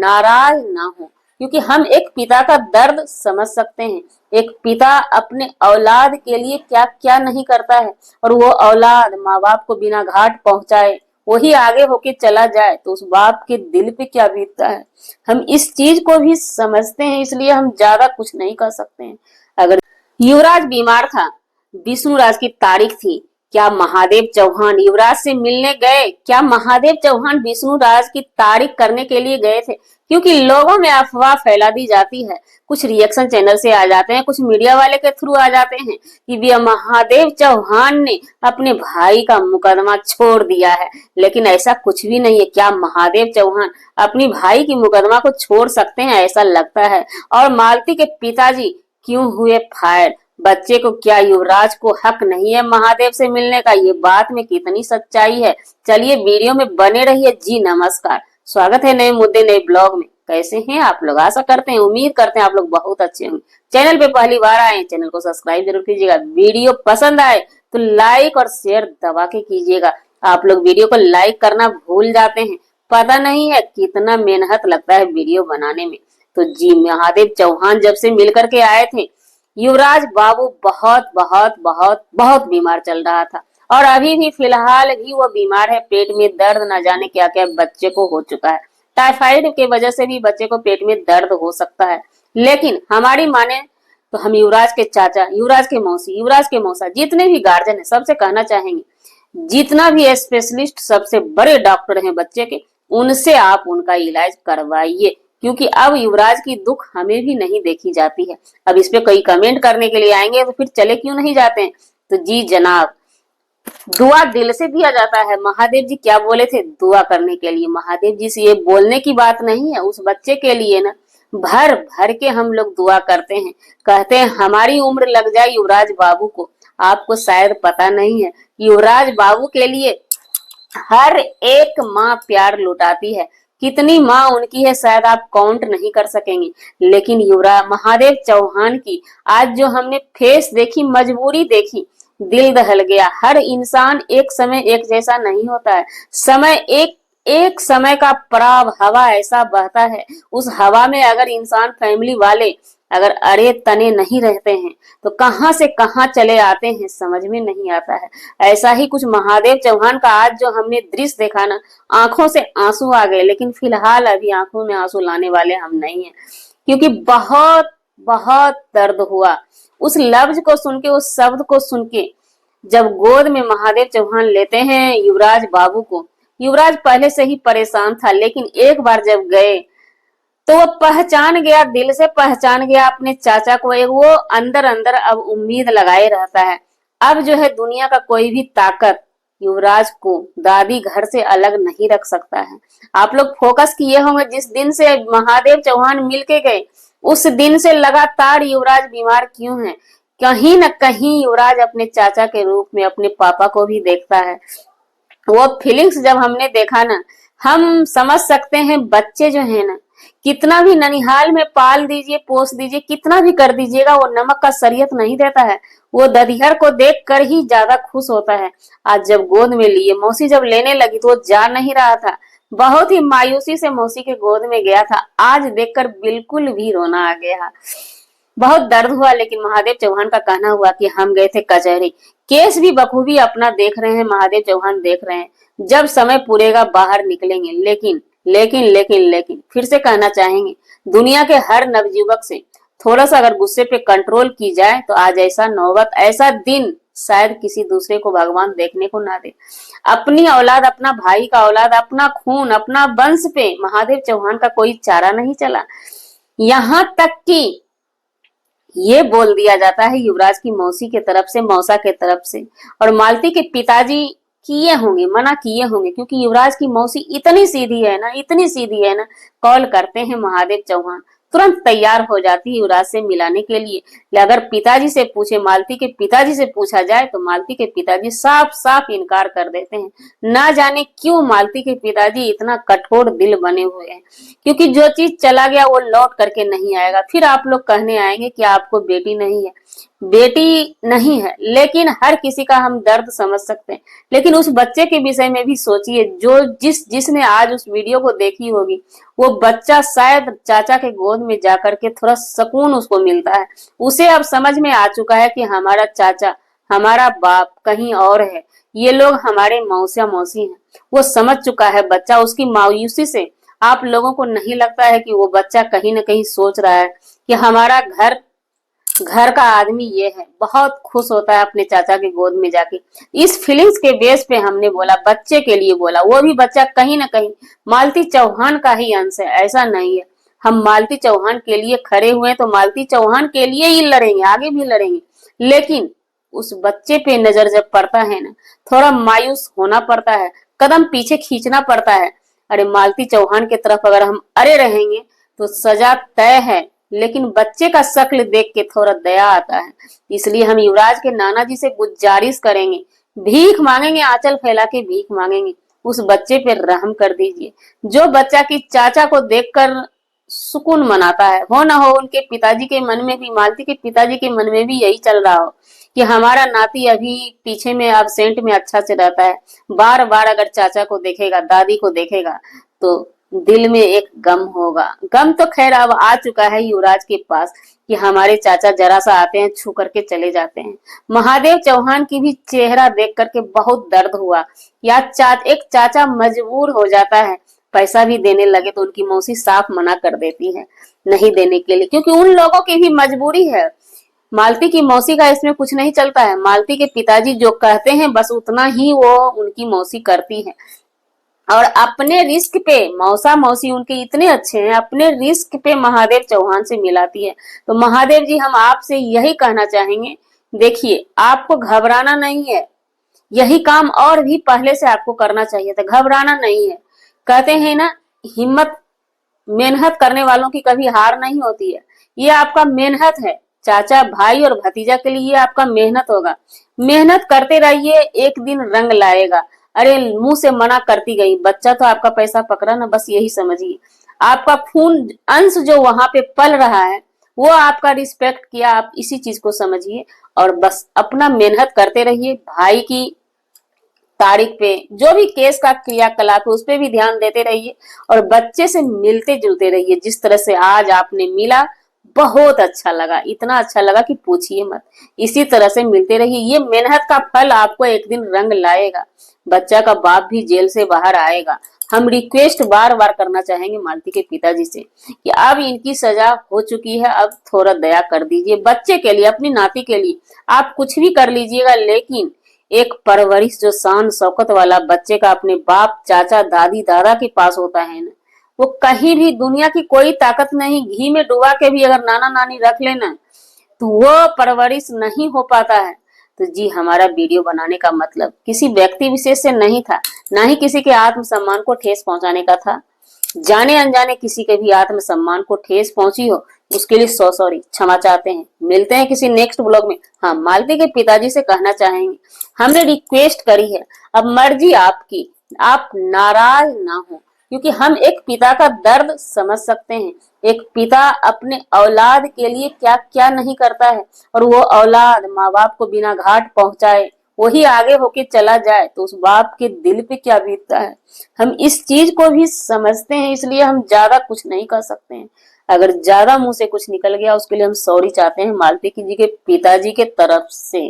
नाराज ना हो, क्योंकि हम एक पिता का दर्द समझ सकते हैं। एक पिता अपने औलाद के लिए क्या क्या नहीं करता है, और वो औलाद माँ बाप को बिना घाट पहुंचाए वही आगे होके चला जाए तो उस बाप के दिल पे क्या बीतता है। हम इस चीज को भी समझते हैं, इसलिए हम ज्यादा कुछ नहीं कर सकते हैं। अगर युवराज बीमार था, विष्णुराज की तारीख थी, क्या महादेव चौहान युवराज से मिलने गए? क्या महादेव चौहान विष्णुराज की तारीख करने के लिए गए थे? क्योंकि लोगों में अफवाह फैला दी जाती है, कुछ रिएक्शन चैनल से आ जाते हैं, कुछ मीडिया वाले के थ्रू आ जाते हैं कि भी महादेव चौहान ने अपने भाई का मुकदमा छोड़ दिया है, लेकिन ऐसा कुछ भी नहीं है। क्या महादेव चौहान अपनी भाई की मुकदमा को छोड़ सकते हैं? ऐसा लगता है। और मालती के पिताजी क्यों हुए फायर? बच्चे को क्या युवराज को हक नहीं है महादेव से मिलने का? ये बात में कितनी सच्चाई है? चलिए वीडियो में बने रहिए। जी नमस्कार, स्वागत है नए मुद्दे नए ब्लॉग में। कैसे हैं आप लोग? आशा करते हैं, उम्मीद करते हैं आप लोग बहुत अच्छे होंगे। चैनल पे पहली बार आए, चैनल को सब्सक्राइब जरूर कीजिएगा। वीडियो पसंद आए तो लाइक और शेयर दबा के कीजिएगा। आप लोग वीडियो को लाइक करना भूल जाते हैं, पता नहीं है कितना मेहनत लगता है वीडियो बनाने में। तो जी महादेव चौहान जब से मिल करके आए थे, युवराज बाबू बहुत बहुत बहुत बहुत बीमार चल रहा था, और अभी भी फिलहाल भी वो बीमार है। पेट में दर्द, न जाने क्या क्या बच्चे को हो चुका है। टाइफाइड के वजह से भी बच्चे को पेट में दर्द हो सकता है। लेकिन हमारी माने तो हम युवराज के चाचा, युवराज के मौसी, युवराज के मौसा, जितने भी गार्जियन है, सबसे कहना चाहेंगे, जितना भी स्पेशलिस्ट, सबसे बड़े डॉक्टर हैं बच्चे के, उनसे आप उनका इलाज करवाइए, क्योंकि अब युवराज की दुख हमें भी नहीं देखी जाती है। अब इस पे कई कमेंट करने के लिए आएंगे तो फिर चले क्यों नहीं जाते हैं। तो जी जनाब, दुआ दिल से दिया जाता है। महादेव जी क्या बोले थे दुआ करने के लिए? महादेव जी से ये बोलने की बात नहीं है, उस बच्चे के लिए ना भर भर के हम लोग दुआ करते हैं। कहते हैं हमारी उम्र लग जाए युवराज बाबू को। आपको शायद पता नहीं है, युवराज बाबू के लिए हर एक माँ प्यार लुटाती है। कितनी माँ उनकी है शायद आप काउंट नहीं कर सकेंगे। लेकिन युवराज महादेव चौहान की आज जो हमने फेस देखी, मजबूरी देखी, दिल दहल गया। हर इंसान एक समय एक जैसा नहीं होता है। समय एक एक समय का पराव हवा ऐसा बहता है, उस हवा में अगर इंसान, फैमिली वाले अगर अड़े तने नहीं रहते हैं तो कहां से कहां चले आते हैं, समझ में नहीं आता है। ऐसा ही कुछ महादेव चौहान का आज जो हमने दृश्य देखा ना, आंखों से आंसू आ गए। लेकिन फिलहाल अभी आंखों में आंसू लाने वाले हम नहीं हैं, क्योंकि बहुत बहुत दर्द हुआ उस लफ्ज को सुन के, उस शब्द को सुन के। जब गोद में महादेव चौहान लेते हैं युवराज बाबू को, युवराज पहले से ही परेशान था, लेकिन एक बार जब गए तो वो पहचान गया, दिल से पहचान गया अपने चाचा को। एक वो अंदर अंदर अब उम्मीद लगाए रहता है। अब जो है दुनिया का कोई भी ताकत युवराज को दादी घर से अलग नहीं रख सकता है। आप लोग फोकस किए होंगे, जिस दिन से महादेव चौहान मिल के गए उस दिन से लगातार युवराज बीमार क्यों है? कहीं न कहीं युवराज अपने चाचा के रूप में अपने पापा को भी देखता है। वो फीलिंग्स जब हमने देखा ना, हम समझ सकते हैं बच्चे जो है ना, कितना भी ननिहाल में पाल दीजिए, पोस दीजिए, कितना भी कर दीजिएगा, वो नमक का सरियत नहीं देता है। वो ददिहर को देख कर ही ज्यादा खुश होता है। आज जब गोद में लिए, मौसी जब लेने लगी तो वो जा नहीं रहा था, बहुत ही मायूसी से मौसी के गोद में गया था। आज देखकर बिल्कुल भी रोना आ गया, बहुत दर्द हुआ। लेकिन महादेव चौहान का कहना हुआ कि हम गए थे कचहरी, केस भी बखूबी अपना देख रहे हैं, महादेव चौहान देख रहे हैं, जब समय पूरेगा बाहर निकलेंगे। लेकिन लेकिन लेकिन लेकिन फिर से कहना चाहेंगे, दुनिया के हर नवयुवक से थोड़ा सा अगर गुस्से पे कंट्रोल की जाए तो आज ऐसा नौबत, ऐसा दिन शायद किसी दूसरे को भगवान देखने को ना दे। अपनी औलाद, अपना भाई का औलाद, अपना खून, अपना वंश पे महादेव चौहान का कोई चारा नहीं चला। यहाँ तक कि ये बोल दिया जाता है युवराज की मौसी के तरफ से, मौसा के तरफ से, और मालती के पिताजी किए होंगे, मना किए होंगे, क्योंकि युवराज की मौसी इतनी सीधी है ना, इतनी सीधी है ना, कॉल करते हैं महादेव चौहान, तुरंत तैयार हो जाती है युवराज से मिलाने के लिए। अगर पिताजी से पूछे, मालती के पिताजी से पूछा जाए तो मालती के पिताजी साफ साफ इनकार कर देते हैं। ना जाने क्यों मालती के पिताजी इतना कठोर दिल बने हुए हैं, क्योंकि जो चीज चला गया वो लौट करके नहीं आएगा। फिर आप लोग कहने आएंगे कि आपको बेटी नहीं है। बेटी नहीं है, लेकिन हर किसी का हम दर्द समझ सकते हैं। लेकिन उस बच्चे के विषय में भी सोचिए, जो जिसने आज उस वीडियो को देखी होगी, वो बच्चा शायद चाचा के गोद में जाकर के थोड़ा सुकून उसको मिलता है। उसे अब समझ में आ चुका है कि हमारा चाचा, हमारा बाप कहीं और है, ये लोग हमारे मौसिया मौसी हैं। वो समझ चुका है बच्चा। उसकी मायूसी से आप लोगों को नहीं लगता है कि वो बच्चा कहीं ना कहीं सोच रहा है कि हमारा घर घर का आदमी ये है। बहुत खुश होता है अपने चाचा के गोद में जाके। इस फीलिंग्स के बेस पे हमने बोला, बच्चे के लिए बोला। वो भी बच्चा कहीं ना कहीं मालती चौहान का ही अंश है, ऐसा नहीं है। हम मालती चौहान के लिए खड़े हुए हैं तो मालती चौहान के लिए ही लड़ेंगे, आगे भी लड़ेंगे। लेकिन उस बच्चे पे नजर जब पड़ता है ना, थोड़ा मायूस होना पड़ता है, कदम पीछे खींचना पड़ता है। अरे मालती चौहान की तरफ अगर हम अड़े रहेंगे तो सजा तय है। लेकिन बच्चे का शक्ल देख के थोड़ा दया आता है। इसलिए हम युवराज के नाना जी से गुजारिश करेंगे, भीख मांगेंगे, आंचल फैला के भीख मांगेंगे, उस बच्चे पे रहम कर दीजिए। जो बच्चा की चाचा को देखकर सुकून मनाता है, हो ना हो उनके पिताजी के मन में भी, मालती के पिताजी के मन में भी यही चल रहा हो कि हमारा नाती अभी पीछे में एब्सेंट में अच्छा से रहता है। बार बार अगर चाचा को देखेगा, दादी को देखेगा, तो दिल में एक गम होगा। गम तो खैर अब आ चुका है युवराज के पास कि हमारे चाचा जरा सा आते हैं, छू करके चले जाते हैं। महादेव चौहान की भी चेहरा देख करके बहुत दर्द हुआ। या एक चाचा मजबूर हो जाता है, पैसा भी देने लगे तो उनकी मौसी साफ मना कर देती है नहीं देने के लिए, क्योंकि उन लोगों की भी मजबूरी है। मालती की मौसी का इसमें कुछ नहीं चलता है। मालती के पिताजी जो कहते हैं बस उतना ही वो उनकी मौसी करती है। और अपने रिस्क पे मौसा मौसी उनके इतने अच्छे हैं, अपने रिस्क पे महादेव चौहान से मिलाती है। तो महादेव जी, हम आपसे यही कहना चाहेंगे, देखिए आपको घबराना नहीं है। यही काम और भी पहले से आपको करना चाहिए था, घबराना नहीं है। कहते हैं ना, हिम्मत, मेहनत करने वालों की कभी हार नहीं होती है। ये आपका मेहनत है, चाचा, भाई और भतीजा के लिए ये आपका मेहनत होगा। मेहनत करते रहिए, एक दिन रंग लाएगा। अरे मुंह से मना करती गई, बच्चा तो आपका पैसा पकड़ा ना, बस यही समझिए। आपका खून अंश जो वहां पे पल रहा है, वो आपका रिस्पेक्ट किया, आप इसी चीज को समझिए। और बस अपना मेहनत करते रहिए। भाई की तारीख पे जो भी केस का क्रियाकलाप है उस पे भी ध्यान देते रहिए, और बच्चे से मिलते जुलते रहिए। जिस तरह से आज आपने मिला, बहुत अच्छा लगा, इतना अच्छा लगा कि पूछिए मत। इसी तरह से मिलते रहिए, ये मेहनत का फल आपको एक दिन रंग लाएगा। बच्चा का बाप भी जेल से बाहर आएगा। हम रिक्वेस्ट बार बार करना चाहेंगे मालती के पिताजी से कि अब इनकी सजा हो चुकी है, अब थोड़ा दया कर दीजिए बच्चे के लिए, अपनी नाती के लिए। आप कुछ भी कर लीजिएगा, लेकिन एक परवरिश जो शान शौकत वाला बच्चे का अपने बाप, चाचा, दादी, दादा के पास होता है ना, वो कहीं भी दुनिया की कोई ताकत नहीं, घी में डुबा के भी अगर नाना नानी रख लेना तो वो परवरिश नहीं हो पाता है। तो जी, हमारा वीडियो बनाने का मतलब किसी व्यक्ति विशेष से नहीं था, ना ही किसी के आत्मसम्मान को ठेस पहुंचाने का था। जाने अनजाने किसी के भी आत्मसम्मान को ठेस पहुंची हो, उसके लिए सॉरी, क्षमा चाहते हैं। मिलते हैं किसी नेक्स्ट ब्लॉग में। हाँ, मालती के पिताजी से कहना चाहेंगे, हमने रिक्वेस्ट करी है, अब मर्जी आपकी, आप नाराज ना हो, क्योंकि हम एक पिता का दर्द समझ सकते हैं। एक पिता अपने औलाद के लिए क्या क्या नहीं करता है, और वो औलाद माँ बाप को बिना घाट पहुंचाए वही आगे होके चला जाए तो उस बाप के दिल पे क्या बीतता है। हम इस चीज को भी समझते हैं, इसलिए हम ज्यादा कुछ नहीं कर सकते हैं। अगर ज्यादा मुंह से कुछ निकल गया उसके लिए हम सॉरी चाहते हैं मालती जी के पिताजी के तरफ से।